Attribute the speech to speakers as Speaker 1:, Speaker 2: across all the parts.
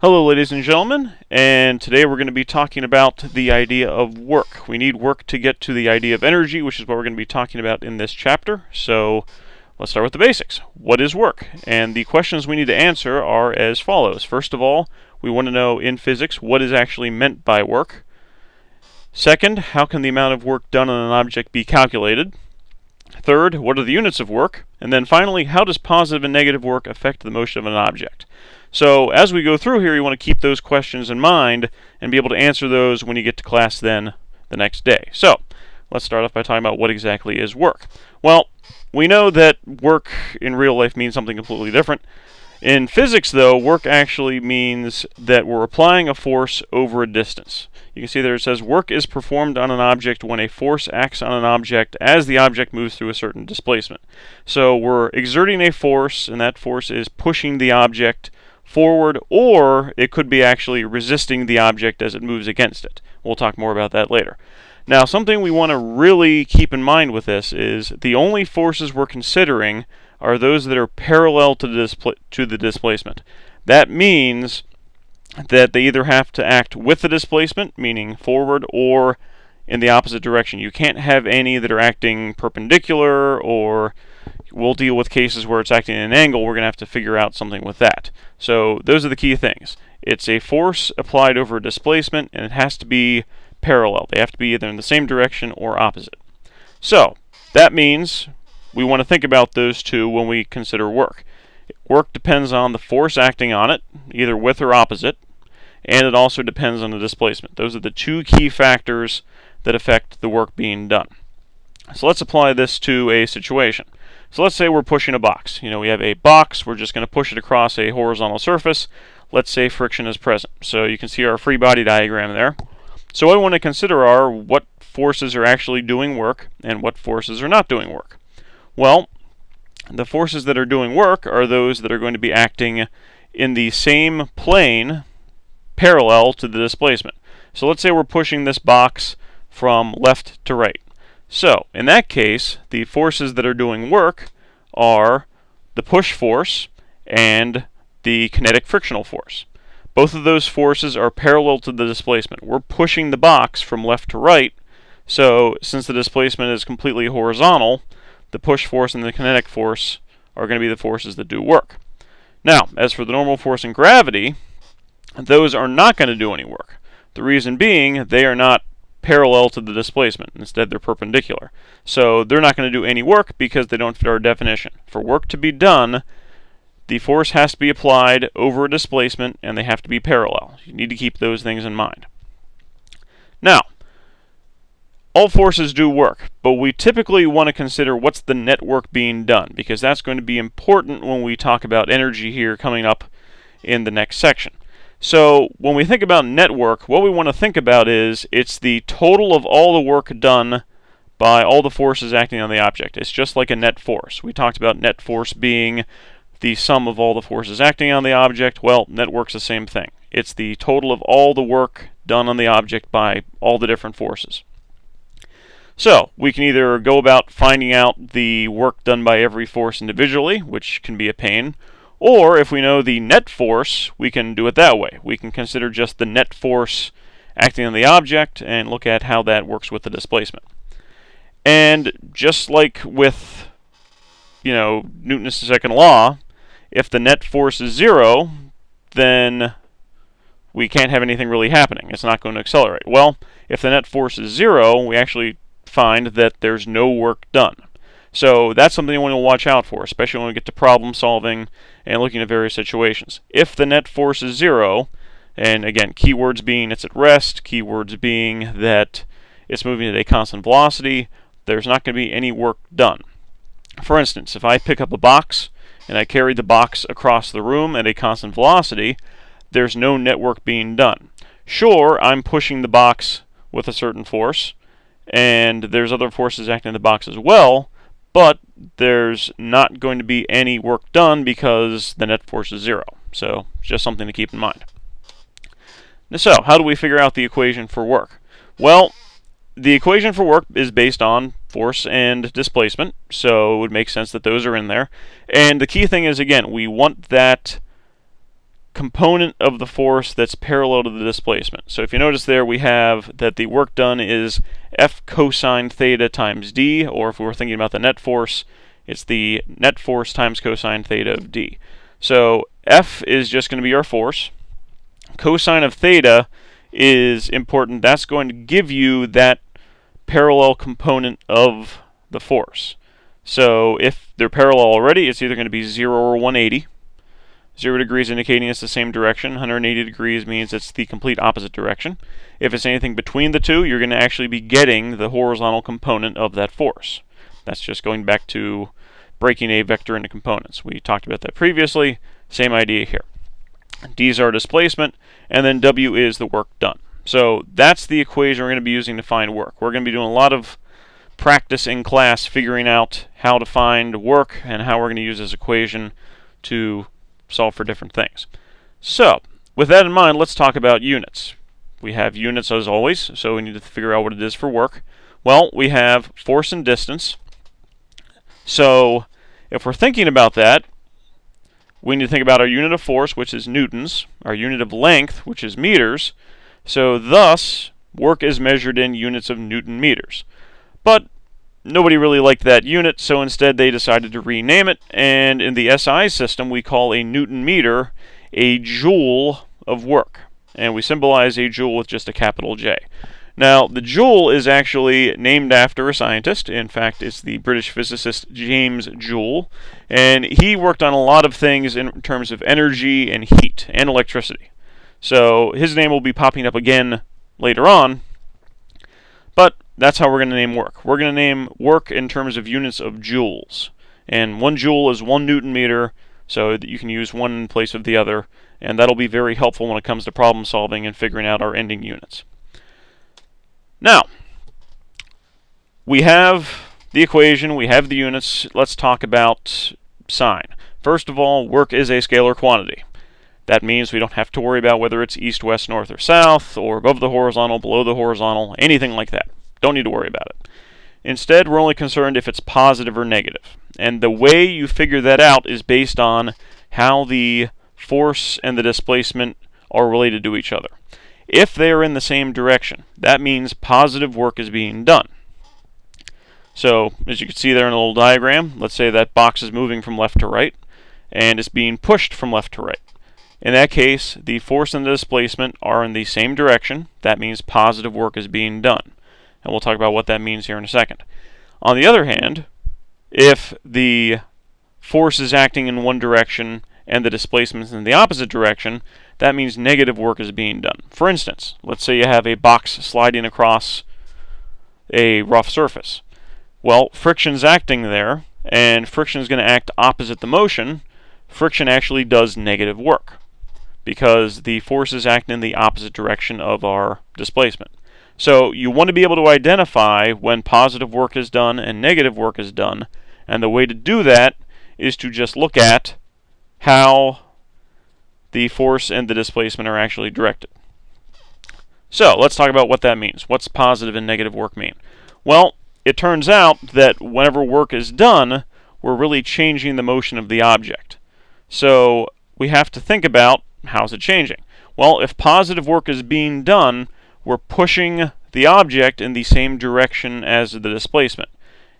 Speaker 1: Hello, ladies and gentlemen, and today we're going to be talking about the idea of work. We need work to get to the idea of energy, which is what we're going to be talking about in this chapter. So let's start with the basics. What is work? And the questions we need to answer are as follows. First of all, we want to know in physics what is actually meant by work. Second, how can the amount of work done on an object be calculated? Third, what are the units of work? And then finally, how does positive and negative work affect the motion of an object? So as we go through here, you want to keep those questions in mind and be able to answer those when you get to class then the next day. So let's start off by talking about what exactly is work. Well, we know that work in real life means something completely different. In physics, though, work actually means that we're applying a force over a distance. You can see there it says work is performed on an object when a force acts on an object as the object moves through a certain displacement. So we're exerting a force, and that force is pushing the object forward, or it could be actually resisting the object as it moves against it. We'll talk more about that later. Now, something we want to really keep in mind with this is the only forces we're considering are those that are parallel to the displacement. That means that they either have to act with the displacement, meaning forward, or in the opposite direction. You can't have any that are acting perpendicular, or we'll deal with cases where it's acting at an angle. We're going to have to figure out something with that. So those are the key things. It's a force applied over a displacement, and it has to be parallel. They have to be either in the same direction or opposite. So that means we want to think about those two when we consider work. Work depends on the force acting on it, either with or opposite, and it also depends on the displacement. Those are the two key factors that affect the work being done. So let's apply this to a situation. So let's say we're pushing a box. We have a box, we're just going to push it across a horizontal surface. Let's say friction is present. So you can see our free body diagram there. So what I want to consider are what forces are actually doing work and what forces are not doing work. Well, the forces that are doing work are those that are going to be acting in the same plane parallel to the displacement. So let's say we're pushing this box from left to right. So in that case, the forces that are doing work are the push force and the kinetic frictional force. Both of those forces are parallel to the displacement. We're pushing the box from left to right, so since the displacement is completely horizontal, the push force and the kinetic force are going to be the forces that do work. Now, as for the normal force and gravity, those are not going to do any work. The reason being, they are not parallel to the displacement. Instead, they're perpendicular. So they're not going to do any work because they don't fit our definition. For work to be done, the force has to be applied over a displacement, and they have to be parallel. You need to keep those things in mind. Now, all forces do work, but we typically want to consider what's the net work being done, because that's going to be important when we talk about energy here coming up in the next section. So when we think about net work, what we want to think about is it's the total of all the work done by all the forces acting on the object. It's just like a net force. We talked about net force being the sum of all the forces acting on the object. Well, net work's the same thing. It's the total of all the work done on the object by all the different forces. So we can either go about finding out the work done by every force individually, which can be a pain, or if we know the net force, we can do it that way. We can consider just the net force acting on the object and look at how that works with the displacement. And just like with, Newton's second law, if the net force is 0, then we can't have anything really happening. It's not going to accelerate. Well, if the net force is 0, we actually find that there's no work done. So that's something you want to watch out for, especially when we get to problem solving and looking at various situations. If the net force is 0, and again, keywords being it's at rest, keywords being that it's moving at a constant velocity, there's not going to be any work done. For instance, if I pick up a box and I carry the box across the room at a constant velocity, there's no net work being done. Sure, I'm pushing the box with a certain force, and there's other forces acting in the box as well, but there's not going to be any work done because the net force is 0. So, just something to keep in mind. So, how do we figure out the equation for work? Well, the equation for work is based on force and displacement, so it would make sense that those are in there. And the key thing is, again, we want that component of the force that's parallel to the displacement. So if you notice there, we have that the work done is F cosine theta times d, or if we were thinking about the net force, it's the net force times cosine theta of d. So F is just going to be our force. Cosine of theta is important. That's going to give you that parallel component of the force. So if they're parallel already, it's either going to be 0 or 180. 0 degrees indicating it's the same direction. 180 degrees means it's the complete opposite direction. If it's anything between the two, you're going to actually be getting the horizontal component of that force. That's just going back to breaking a vector into components. We talked about that previously. Same idea here. D is our displacement, and then W is the work done. So that's the equation we're going to be using to find work. We're going to be doing a lot of practice in class figuring out how to find work and how we're going to use this equation to solve for different things. So, with that in mind, let's talk about units. We have units as always, so we need to figure out what it is for work. Well, we have force and distance. So, if we're thinking about that, we need to think about our unit of force, which is newtons, our unit of length, which is meters. So, thus, work is measured in units of Newton meters. But nobody really liked that unit, so instead they decided to rename it, and in the SI system we call a Newton meter a joule of work, and we symbolize a joule with just a capital J. Now, the joule is actually named after a scientist. In fact, it's the British physicist James Joule, and he worked on a lot of things in terms of energy and heat and electricity. So his name will be popping up again later on, but that's how we're going to name work. We're going to name work in terms of units of joules. And 1 joule is 1 Newton meter, so that you can use one in place of the other, and that'll be very helpful when it comes to problem solving and figuring out our ending units. Now, we have the equation, we have the units. Let's talk about sign. First of all, work is a scalar quantity. That means we don't have to worry about whether it's east, west, north, or south, or above the horizontal, below the horizontal, anything like that. Don't need to worry about it. Instead, we're only concerned if it's positive or negative. And the way you figure that out is based on how the force and the displacement are related to each other. If they are in the same direction, that means positive work is being done. So, as you can see there in a little diagram, let's say that box is moving from left to right, and it's being pushed from left to right. In that case, the force and the displacement are in the same direction. That means positive work is being done. And we'll talk about what that means here in a second. On the other hand, if the force is acting in one direction and the displacement is in the opposite direction, that means negative work is being done. For instance, let's say you have a box sliding across a rough surface. Well, friction's acting there, and friction is going to act opposite the motion. Friction actually does negative work because the force is acting in the opposite direction of our displacement. So you want to be able to identify when positive work is done and negative work is done, and the way to do that is to just look at how the force and the displacement are actually directed. So let's talk about what that means. What's positive and negative work mean? Well, it turns out that whenever work is done, we're really changing the motion of the object. So we have to think about, how's it changing? Well, if positive work is being done, we're pushing the object in the same direction as the displacement.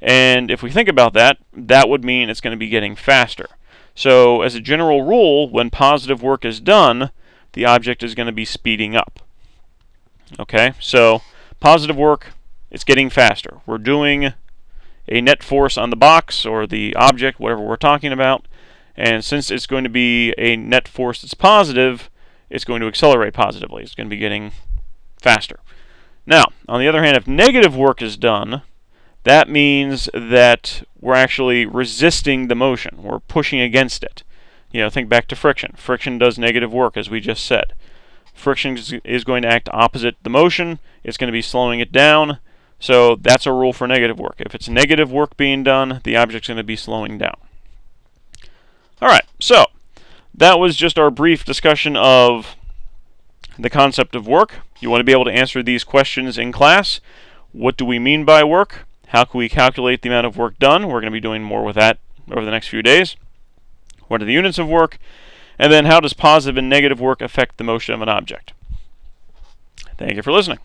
Speaker 1: And if we think about that, that would mean it's going to be getting faster. So as a general rule, when positive work is done, the object is going to be speeding up. Okay, so positive work, it's getting faster. We're doing a net force on the box or the object, whatever we're talking about, and since it's going to be a net force that's positive, it's going to accelerate positively. It's going to be getting faster. Now, on the other hand, if negative work is done, that means that we're actually resisting the motion. We're pushing against it. Think back to friction. Friction does negative work, as we just said. Friction is going to act opposite the motion. It's going to be slowing it down. So that's a rule for negative work. If it's negative work being done, the object's going to be slowing down. Alright, so that was just our brief discussion of the concept of work. You want to be able to answer these questions in class. What do we mean by work? How can we calculate the amount of work done? We're going to be doing more with that over the next few days. What are the units of work? And then how does positive and negative work affect the motion of an object? Thank you for listening.